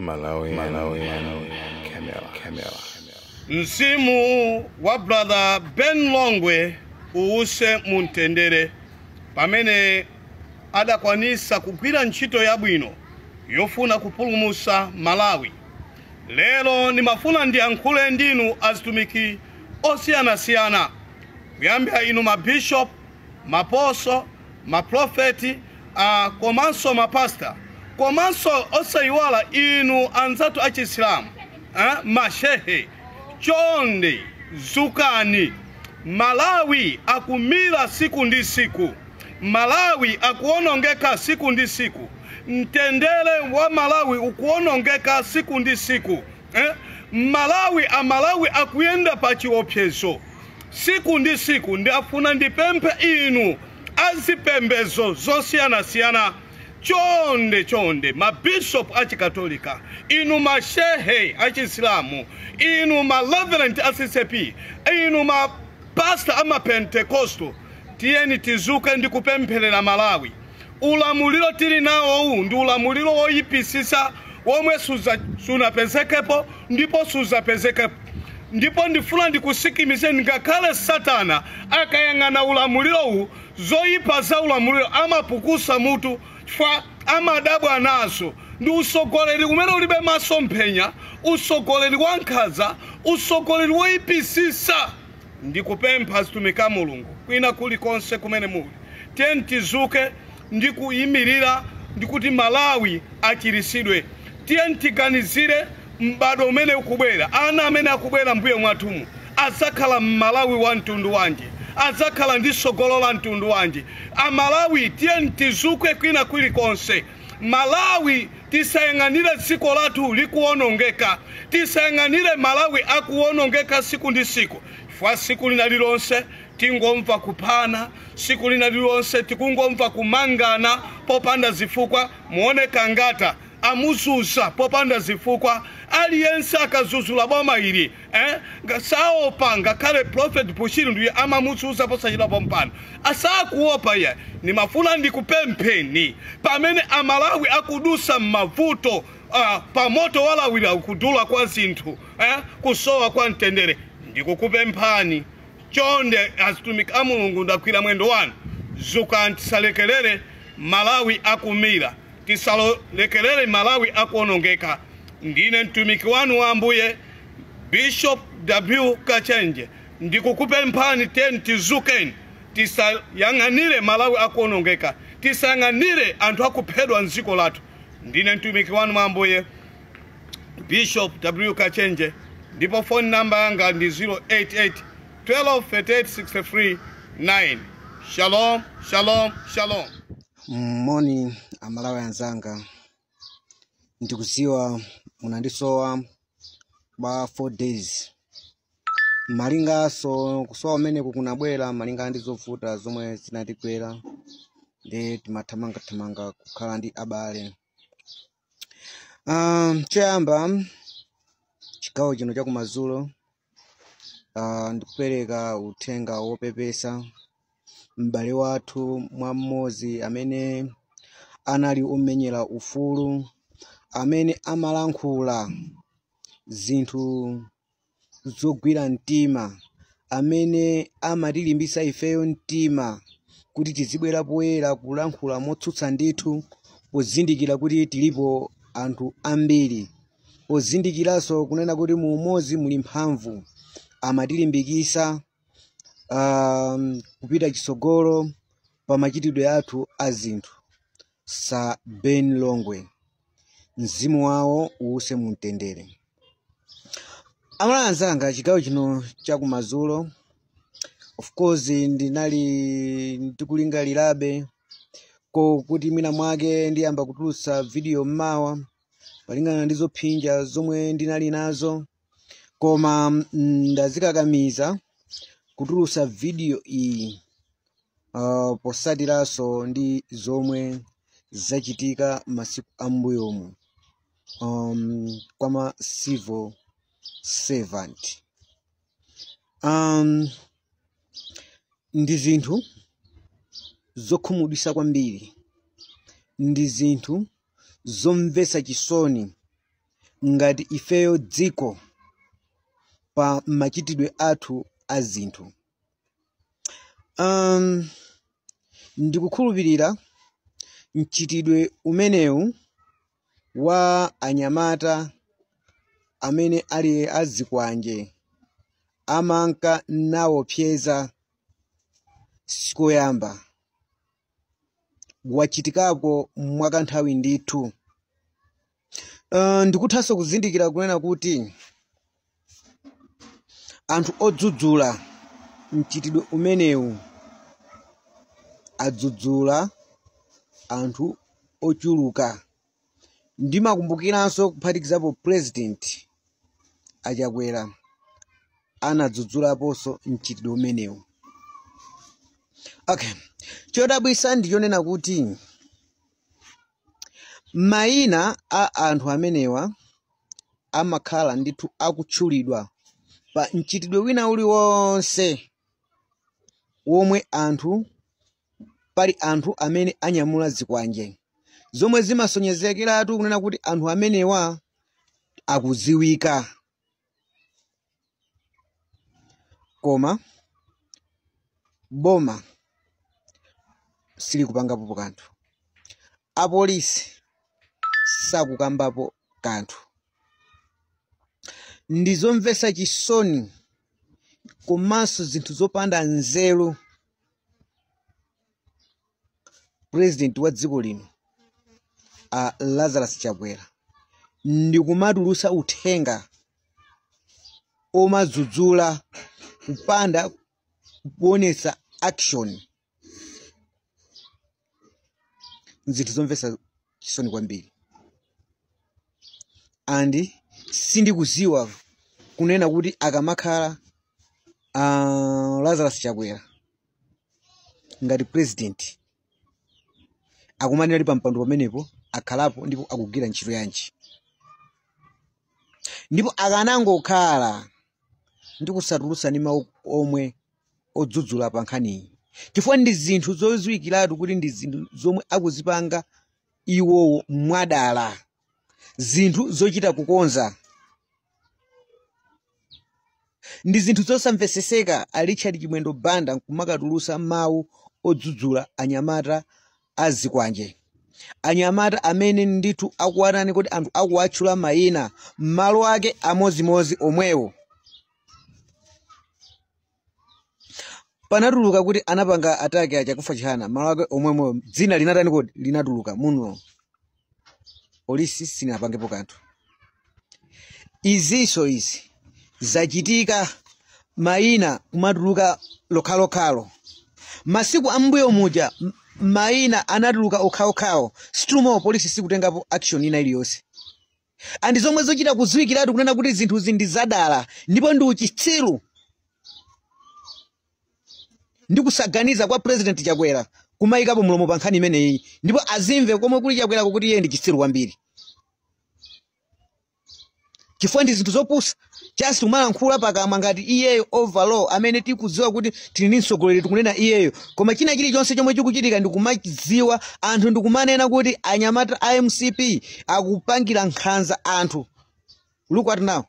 Malawi Camera. Msimu wa brother Ben Longwe uuse muntendere pamene adakwanisa kugwira ntchito yabwino yofuna kupulumusa Malawi. Lero nimafuna ndiyankhule ndinu azitumiki osiyanasiyana kuyambira inu mabishop, maposo, maprofeti, komanso mapasta, komanso osayiwala inu anzatu achisilamu, mashehe. Chonde zukani, Malawi akumira siku ndi siku, Malawi akuonongeka siku ndi siku, mtendere wa Malawi ukuonongeka siku ndi siku. Malawi akuyenda pa chiopsezo siku ndi siku. Ndafuna ndipemphe inu azipembezo zosiyanasiyana, chonde mabishop achikatolika, inu mashehe achisilamu, inu maleverant ACCP, inu mapasta ama Pentekosto, tiyeni tizuke ndi kupempherera Malawi. Ulamuliro tili nawo huu ndi ulamuliro woyipisisa womwe sunapezekepo ndipo suzapezekepo. Ndipo ndifuna ndikusikimize ngakhale Satana akayang'ana ulamuliro huu, zoyipa za ulamuliro amapukusa mutu chifukwa amadabwa nazo. Ndi usogoleri umene ulibe masomphenya, usogoleri wankhanza, usogoleri woyipisisa. Ndikupempha azitumika Mulungu kwina kulikonse kumene muli, tiyeni tizuke ndi kuyimirira ndikuti Malawi achirisidwe. Tiyeni tiganizire mbado umene ukubwera, ana amene akubwera mbuye mwathumu azakhala Malawi wa mtundu wanji, azakhala ndi sogolo la mtundu wanji. Malawi tiyeni tizuke kwina kulikonse. Malawi tisayang'anire dziko lathu likuonongeka, tisayang'anire Malawi akuonongeka siku ndi siku. Fwa siku lina lilonse tingomva kuphana, siku lina lilonse tikungomva kumangana popanda zifukwa. Muoneka ngata amuzuza popanda zifukwa. Aliyense akazuzula boma ili, saopa ngakhale Prophet Bushiri ndiye amamuzuza posachita pompano. Asakuopa ya, nimafuna ndikupempheni pamene Amalawi akudusa mavuto, pamoto walawira kudula kwa zinthu, kusowa kwa mtendere. Ndikukupemphani chonde azitumika Mulungu, ndakwira mwendo wanu. Zukani tisalekelere Malawi akumira, tisalekelere Malawi akuonongeka. Ndine mtumiki wanu wa Ambuye Bishop W. Kachenje. Ndikukupemphani teni tizukeni, tisayang'anire Malawi akuonongeka, tisayang'anire anthu akuphedwa mdziko lathu. Ndine mtumiki wanu wa Ambuye Bishop W. Kachenje. Ndipo phone number yanga ndi 088 12 38 63 9. Shalom. Moni Amalawi anzanga, ndikuziwa munandisowa ba 4 days. Malingaso kusowa umene kukunabwera malinga ndi zovuta zomwe zinatikwera, ndi timathamanga kukhala ndi abale. Choyamba chigawo chino cha kumadzulo, ndikupereka uthenga wopepesa m'bale wathu mmodzi amene anali umenyera ufulu, amene amalankhula zinthu zogwira mtima, amene amatilimbisa ifeyo mtima kuti tizibwera poyera kulankhula motsutsa ndithu, pozindikira kuti tilipo anthu ambiri, pozindikiranso kunena kuti mu umodzi muli mphamvu. Amatilimbikisa kupita chitsogolo pa machitidwe athu a zinthu. Sa Ben Longwe, mzimu wawo uuse mumtendere. Amalawi anzanga, chigawo chino cha kumadzulo, of course ndinali ndikulingalirabe kuti mwina mwake ndiyamba kutulutsa video mmawa palingana ndi zopsinja zomwe ndinali nazo, koma ndazikakamiza kutulutsa video iyi posatiranso ndi zomwe zachitika masiku ambuyomu kwa ma civil servant. Ndi zinthu zokhumudwitsa kwambiri, ndi zinthu zomvetsa chisoni ngati ifeyo dziko pa machitidwe athu a zinthu. Ndikukhulupirira mchitidwe umenewu wa anyamata amene ali azikwanje amanka nawopseza sikoyamba wachitikapo mwakanthawi ndithu. Ndikuthanso kuzindikira kunena kuti anthu odzudzula mchitidwe umenewu adzudzula anthu ochuluka. Ndimakumbukiranso kuphatikizapo President Achakwera anadzudzulaponso mchitidwe umenewu. Okay, chodabwisa ndichonena kuti mayina a anthu amenewa amakhala ndithu akutchulidwa pa mchitidwe wina uliwonse womwe pali anthu amene anyamula zikwanje, zomwe zimasonyezekeratu kunena kuti anthu amenewa akuziwika. Koma boma silikupangapo kanthu, apolisi sakukambapo kanthu. Ndizomvetsa chisoni komanso zinthu zopanda nzeru President wa dziko lino Lazarus Chakwera ndikumatulutsa uthenga omadzudzula kupanda kuonetsa action. Zinthu zomvetsa chisoni kwambiri. Andi sindikuziwa kunena kuti akamakhala Lazarus Chakwera ngati president akumanena ali pampando pamenepo akhalapo ndipo akugwira ntchito yanji, ndipo akanangokhala ndi kusatulutsa ndi mawu omwe odzudzula pa nkhaniyi, chifukwa ndi zinthu zodziwikiratu kuti ndi zinthu zomwe akuzipanga iwowo mwadala, zinthu zochita kukonza, ndi zinthu zosamveseseka. Richard Chimwendo Banda nkumakatulutsa mawu odzudzula anyamata azikwanje, anyamata amene ndithu akuwanani kuti anthu akuwatchula mayina malo ake amozimozi omwewo. Panatuluka kuti anapanga atake achakufa chihana malo ake omwewo, dzina linatani kodi linatuluka muno, polisi sinapangepo kanthu. Izinso izi zachitika mayina kumatuluka lokhalokhalo. Masiku ambuyo muja mayina anatuluka okhaokhawo, situmo polisi sikutengapo action ina iliyonse. Andi zomwe zochita kuziwikiratu kunena kuti zinthu zindi zadala ndipo ndi uchitsiru ndi kusaganiza kwa President Chakwera kumayikapo mlomo pa nkhani imeneyi, ndipo azimve komwe kuli Chakwera kuti iye ndi chitsiru kwambiri. Chifukwa ndi zinthu zopusa chasi kumalankhula pakamwa ngati iyeyo overall amene tikudziwa kuti tili ndi mtsogoleri tikunena iyeyo, koma china chilichonse chomwe chikuchitika ndikumadziwa anthu ndikumanena kuti anyamata a MCP akupangira nkhanza anthu. Look at now,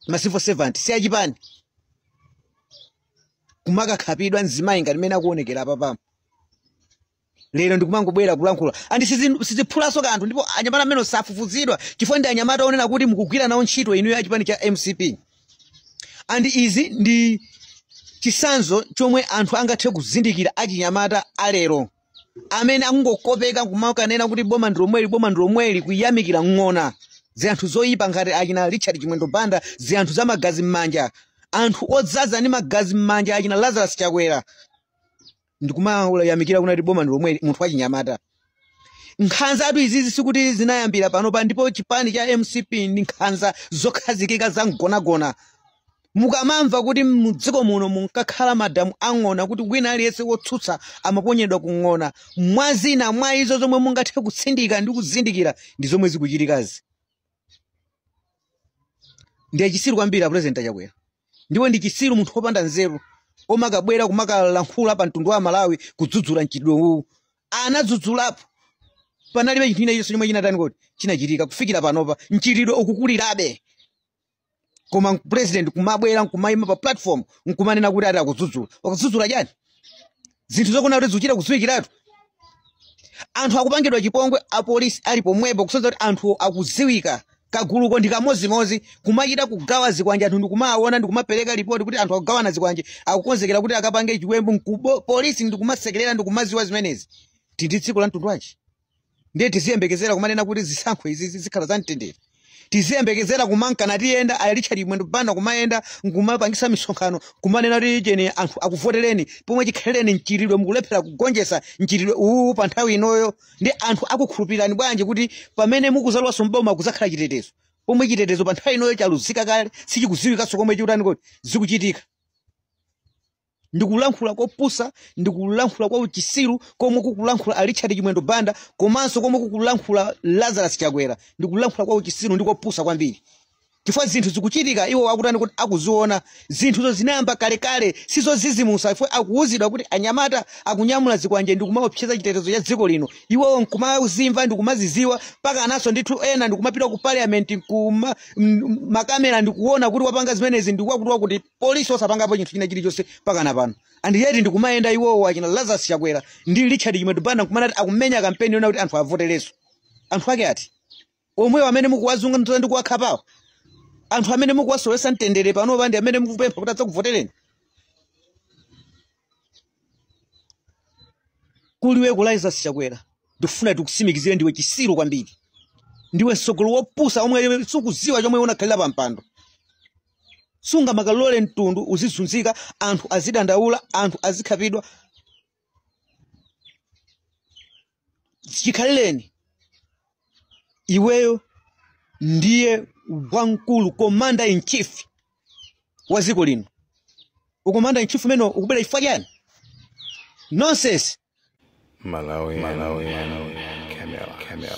ma civil servant si achipani kumakakhapidwa mzimayi ngati mene akuonekera papamo. Lero ndikumangobwera kulankhula andi siziphulaso kanthu, ndipo anyamata amene safufuzidwa chifukwa ndi anyamata onena kuti mukugwira nawo ntchito inuyo achipani cha MCP. Andi izi ndi chisanzo chomwe anthu angathe kuzindikira achinyamata alero amene akungokopeka kumakanena kuti boma ndilomweli kuyamikira ng'ona zinthu zoyipa ngati achina Richard Chimwendo Banda, zinthu za magazi m'manja, anthu odzaza ndi magazi m'manja achina Lazarus Chakwera ndikumaula yamikira kunati boma ndilomweli munthu wachinyamata. Nkhanza atu izizi sikuti zinayambira panopa, ndipo chipani cha MCP ndi nkhanza zokhazikika za mgonagona. Mukamamva kuti mudziko muno munkakhala madamu ang'ona kuti wina aliyense wotsutsa amaponyedwa kung'ona, mwazina mwa izo zomwe mungathe kutsindika ndi kuzindikira ndi zomwe zikuchitikazi. Ndiye chisiru kwambiri President Chakwera, ndipo ndi chisiru munthu wopanda nzeru omakabwera kumakalankhula pa mtundu wa Malawi kudzudzula mchitidwe uwu. Anadzudzulapo panalibe chinthu china chonse chomwe chinatani kuti chinachitika kufikira panopa mchitidwe ukukulirabe. Koma president kumabwera nkumayima pa platform nkumanena kuti ati akudzudzula. Akudzudzula chani? Zinthu zokona kuti zikuchita kudziwikiratu. Anthu akupangidwa chipongwe apolisi ali pomwepo kusonza kuti anthu akudziwika. Kaguluko ndi kamozimozi kumachita kugawa zikwanje anthu ndikumaona ndikumapereka report kuti anthu akugawana zikwanje akukonzekera kuti akapange chiwembu polisi ndikumasekerera ndikumaziwa zimenezi. Tindi dziko la mtundu wanji. Ndiye tiziyembekezera kumanena kuti zisankho izi zikhala za mtendere. Tiziyembekezera kumankana tiyenda ali Richard Mwendo Banda kumayenda nkumapangisa misonkhano kumanena kuti jeni anthu akuvotereni pomwe chikhaleni mchitidwe mukulephera kugonjetsa mchitidwe uwu pa nthawi inoyo. Ndi anthu akukhulupirani bwanji kuti pamene mukuzalwaso mboma kuzakhala chitetezo pomwe chitetezo pa nthawi inoyo chaluzika kale sichikudziwikanso komwe chikutani kuti zikuchitika. Ndikulankhula kopusa, ndikulankhula kwa uchisiru komwe kukulankhula Richard Mwendo Banda komanso komwe kukulankhula Lazarus Chakwera. Ndikulankhula kwa uchisiru ndikopusa kwambiri. Chifukwa zinthu zikuchitika iwo akutani kuti akuziona zinthuzo zinayamba kale sizo zizimusa ifwe akuwuzidwa kuti anyamata akunyamula zikwanje ndikumaopseza chitetezo cha dziko lino. Iwo nkumazimva ndikumaziziwa paka anaso ndithu ena ndikumapita ku parliament makamera ndikuona kuti wapanga zimenezi ndikuwakuti kuti polisi osapangapo chinthu china chilichonse paka napano. And yet ndikumayenda iwo achina Lazarus Chakwera ndi Richard Mwendo Banda kumanati akumenya kampeni yona kuti anthu avotereso. Anthu ake ati omwe amene mukuwazunga ndikuwakhapawo. Anthu amene mukuwasowesa mtendere pano pandi amene mukupempha kuti adza kuvotereni. Kuliwe ku Lazarus Chakwera ndifuna tikusimikizire ndiwe chisiru kwambiri. Ndiwe msogolo wopusa omwe sukuziwa chomwe unakhalira pa mpando. Sunga makalole mtundu uzizunzika anthu azidandaula anthu azikhapidwa. Chikhalireni iweyo ndiye wankulu commander in chief wa dziko lino. Commander in chief meno ukubera chifukwa chani? Nonsense. Malawi Camera.